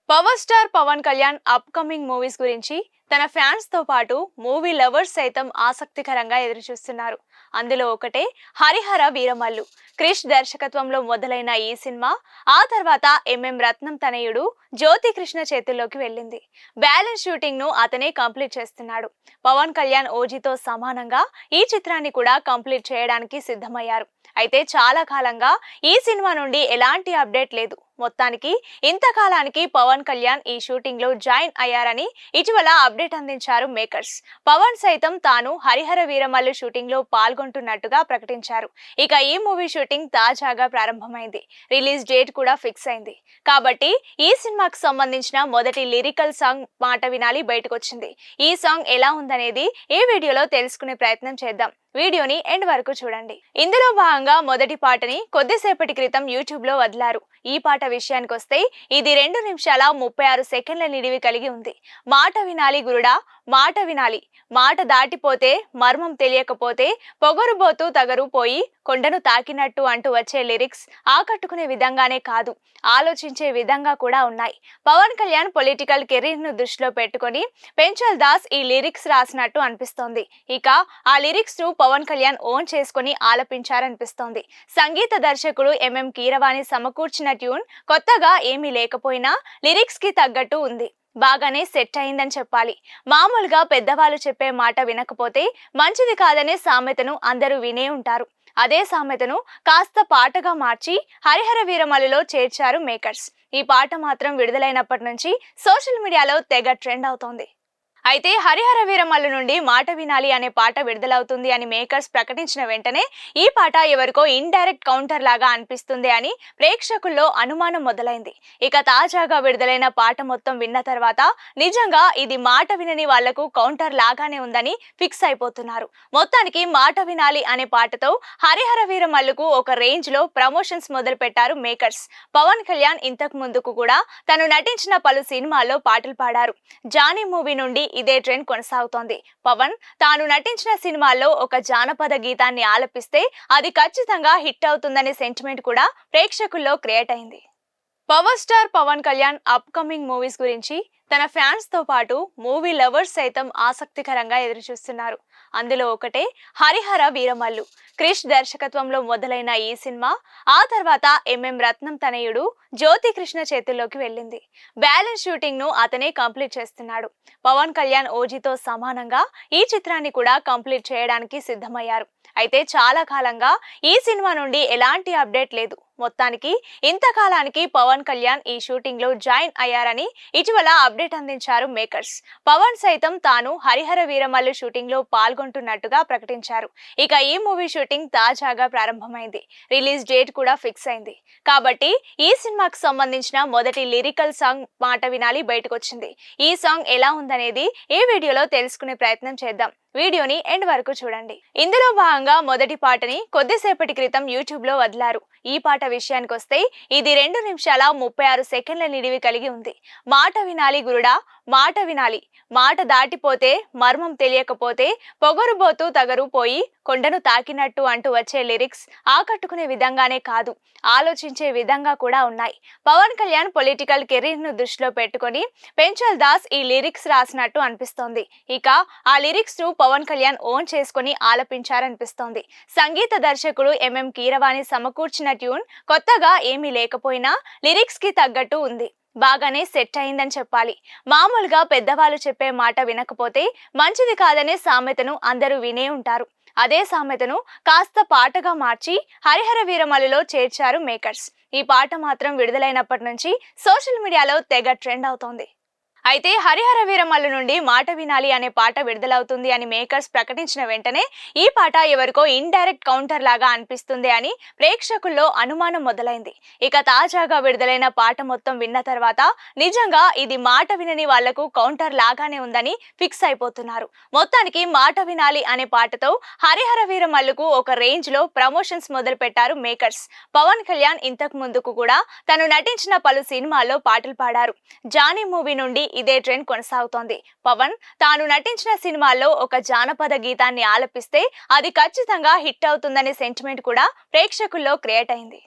Power star Pawan Kalyan upcoming movies గురించి తన fans తో పాటు మూవీ లవర్స్ సైతం ఆసక్తికరంగా ఎదురుచూస్తున్నారు. అందులో ఒకటే హరిహర వీరమల్లు. క్రిష్ దర్శకత్వంలో మొదలైన ఈ సినిమా ఆ తర్వాత రత్నం తనయుడు జ్యోతి కృష్ణ చేతుల్లోకి వెళ్ళింది. బ్యాలెన్స్ షూటింగ్ ను అతనే కంప్లీట్ చేస్తున్నాడు. పవన్ కళ్యాణ్ ఓజీతో సమానంగా ఈ చిత్రాన్ని కూడా కంప్లీట్ చేయడానికి సిద్ధమయ్యారు. అయితే చాలా కాలంగా ఈ సినిమా నుండి ఎలాంటి అప్డేట్ లేదు. మొత్తానికి ఇంతకాలానికి పవన్ కళ్యాణ్ ఈ షూటింగ్ లో జాయిన్ అయ్యారని ఇటీవల అప్డేట్ అందించారు మేకర్స్. పవన్ సైతం తాను హరిహర వీరమల్లు షూటింగ్ లో పాల్గొంటున్నట్టుగా ప్రకటించారు. ఇక ఈ మూవీ షూటింగ్ తాజాగా ప్రారంభమైంది. రిలీజ్ డేట్ కూడా ఫిక్స్ అయింది. కాబట్టి ఈ సినిమాకు సంబంధించిన మొదటి లిరికల్ సాంగ్ మాట వినాలి బయటకొచ్చింది. ఈ సాంగ్ ఎలా ఉందనేది ఈ వీడియోలో తెలుసుకునే ప్రయత్నం చేద్దాం. వీడియోని ఎండ్ వరకు చూడండి. ఇందులో భాగంగా మొదటి పాటని కొద్దిసేపటి క్రితం యూట్యూబ్ లో వదిలారు. ఈ పాట విషయానికి వస్తే ఇది 2 నిమిషాల 36 సెకండ్ల నిడివి కలిగి ఉంది. మాట వినాలి గురుడా, మాట వినాలి, మాట దాటిపోతే మర్మం తెలియకపోతే పొగరుబోతూ తగరు పోయి కొండను తాకినట్టు అంటూ వచ్చే లిరిక్స్ ఆకట్టుకునే విధంగానే కాదు, ఆలోచించే విధంగా కూడా ఉన్నాయి. పవన్ కళ్యాణ్ పొలిటికల్ కెరీర్ ను దృష్టిలో పెట్టుకొని పెంచల్ దాస్ ఈ లిరిక్స్ రాసినట్టు అనిపిస్తోంది. ఇక ఆ లిరిక్స్ ను పవన్ కళ్యాణ్ ఓన్ చేసుకుని ఆలపించారనిపిస్తోంది. సంగీత దర్శకుడు కీరవాణి సమకూర్చిన ట్యూన్ కొత్తగా ఏమీ లేకపోయినా లిరిక్స్ కి తగ్గట్టు ఉంది. బాగానే సెట్ అయిందని చెప్పాలి. మామూలుగా పెద్దవాళ్ళు చెప్పే మాట వినకపోతే మంచిది కాదనే సామెతను అందరూ వినే ఉంటారు. అదే సామెతను కాస్త పాటగా మార్చి హరిహర వీరమల్లులో చేర్చారు మేకర్స్. ఈ పాట మాత్రం విడుదలైనప్పటి నుంచి సోషల్ మీడియాలో తెగ ట్రెండ్ అవుతోంది. అయితే హరిహర వీరమల్లు నుండి మాట వినాలి అనే పాట విడుదలవుతుంది అని మేకర్స్ ప్రకటించిన వెంటనే ఈ పాట ఎవరికో ఇండైరెక్ట్ కౌంటర్ లాగా అనిపిస్తుంది అని ప్రేక్షకుల్లో అనుమానం మొదలైంది. ఇక తాజాగా విడుదలైన పాట మొత్తం విన్న తర్వాత నిజంగా ఇది మాట వినని వాళ్లకు కౌంటర్ లాగానే ఉందని ఫిక్స్ అయిపోతున్నారు. మొత్తానికి మాట వినాలి అనే పాటతో హరిహర వీరమల్లుకు ఒక రేంజ్ లో ప్రమోషన్స్ మొదలు పెట్టారు మేకర్స్. పవన్ కళ్యాణ్ ఇంతకు ముందుకు కూడా తను నటించిన పలు సినిమాల్లో పాటలు పాడారు. జానీ మూవీ నుండి ఇదే ట్రెండ్ కొనసాగుతోంది. పవన్ తాను నటించిన సినిమాల్లో ఒక జానపద గీతాన్ని ఆలపిస్తే అది ఖచ్చితంగా హిట్ అవుతుందనే సెంటిమెంట్ కూడా ప్రేక్షకుల్లో క్రియేట్ అయింది. Power star Pawan Kalyan upcoming movies గురించి తన ఫ్యాన్స్ తో పాటు మూవీ లవర్స్ సైతం ఆసక్తికరంగా ఎదురుచూస్తున్నారు. అందులో ఒకటే హరిహర వీరమల్లు. క్రిష్ దర్శకత్వంలో మొదలైన ఈ సినిమా ఆ తర్వాత రత్నం తనయుడు జ్యోతి కృష్ణ చేతుల్లోకి వెళ్ళింది. బ్యాలెన్స్ షూటింగ్ ను అతనే కంప్లీట్ చేస్తున్నాడు. పవన్ కళ్యాణ్ ఓజీతో సమానంగా ఈ చిత్రాన్ని కూడా కంప్లీట్ చేయడానికి సిద్ధమయ్యారు. అయితే చాలా కాలంగా ఈ సినిమా నుండి ఎలాంటి అప్డేట్ లేదు. మొత్తానికి ఇంతకాలానికి పవన్ కళ్యాణ్ ఈ షూటింగ్ లో జాయిన్ అయ్యారని ఇటీవల అప్డేట్ అందించారు మేకర్స్. పవన్ సైతం తాను హరిహర వీరమల్లు షూటింగ్ లో పాల్గొంటున్నట్టుగా ప్రకటించారు. ఇక ఈ మూవీ షూటింగ్ తాజాగా ప్రారంభమైంది. రిలీజ్ డేట్ కూడా ఫిక్స్ అయింది. కాబట్టి ఈ సినిమాకు సంబంధించిన మొదటి లిరికల్ సాంగ్ మాట వినాలి బయటకొచ్చింది. ఈ సాంగ్ ఎలా ఉందనేది ఈ వీడియోలో తెలుసుకునే ప్రయత్నం చేద్దాం. వీడియోని ఎండ్ వరకు చూడండి. ఇందులో భాగంగా మొదటి పాటని కొద్దిసేపటి క్రితం యూట్యూబ్ లో వదిలారు. ఈ పాట విషయానికి వస్తే ఇది 2 నిమిషాల 36 సెకండ్ల నిడివి కలిగి ఉంది. మాట వినాలి గురుడా, మాట వినాలి, మాట దాటిపోతే మర్మం తెలియకపోతే పొగరుబోతూ తగరు పోయి కొండను తాకినట్టు అంటూ వచ్చే లిరిక్స్ ఆకట్టుకునే విధంగానే కాదు, ఆలోచించే విధంగా కూడా ఉన్నాయి. పవన్ కళ్యాణ్ పొలిటికల్ కెరీర్ ను దృష్టిలో పెట్టుకొని పెంచల్ దాస్ ఈ లిరిక్స్ రాసినట్టు అనిపిస్తోంది. ఇక ఆ లిరిక్స్ ను పవన్ కళ్యాణ్ ఓన్ చేసుకుని ఆలపించారనిపిస్తోంది. సంగీత దర్శకుడు కీరవాణి సమకూర్చిన ట్యూన్ కొత్తగా ఏమీ లేకపోయినా లిరిక్స్ కి తగ్గట్టు ఉంది. బాగానే సెట్ అయిందని చెప్పాలి. మామూలుగా పెద్దవాళ్ళు చెప్పే మాట వినకపోతే మంచిది కాదనే సామెతను అందరూ వినే ఉంటారు. అదే సామెతను కాస్త పాటగా మార్చి హరిహర వీరమల్లులో చేర్చారు మేకర్స్. ఈ పాట మాత్రం విడుదలైనప్పటి నుంచి సోషల్ మీడియాలో తెగ ట్రెండ్ అవుతోంది. అయితే హరిహర వీరమల్లు నుండి మాట వినాలి అనే పాట విడుదలవుతుంది అని మేకర్స్ ప్రకటించిన వెంటనే ఈ పాట ఎవరికో ఇండైరెక్ట్ కౌంటర్ లాగా అనిపిస్తుంది అని ప్రేక్షకుల్లో అనుమానం మొదలైంది. ఇక తాజాగా విడుదలైన పాట మొత్తం విన్న తర్వాత నిజంగా ఇది మాట వినని వాళ్లకు కౌంటర్ లాగానే ఉందని ఫిక్స్ అయిపోతున్నారు. మొత్తానికి మాట వినాలి అనే పాటతో హరిహర వీరమల్లుకు ఒక రేంజ్ లో ప్రమోషన్స్ మొదలు పెట్టారు మేకర్స్. పవన్ కళ్యాణ్ ఇంతకు ముందుకు కూడా తను నటించిన పలు సినిమాల్లో పాటలు పాడారు. జానీ మూవీ నుండి ఇదే ట్రెండ్ కొనసాగుతోంది. పవన్ తాను నటించిన సినిమాల్లో ఒక జానపద గీతాన్ని ఆలపిస్తే అది ఖచ్చితంగా హిట్ అవుతుందనే సెంటిమెంట్ కూడా ప్రేక్షకుల్లో క్రియేట్ అయింది.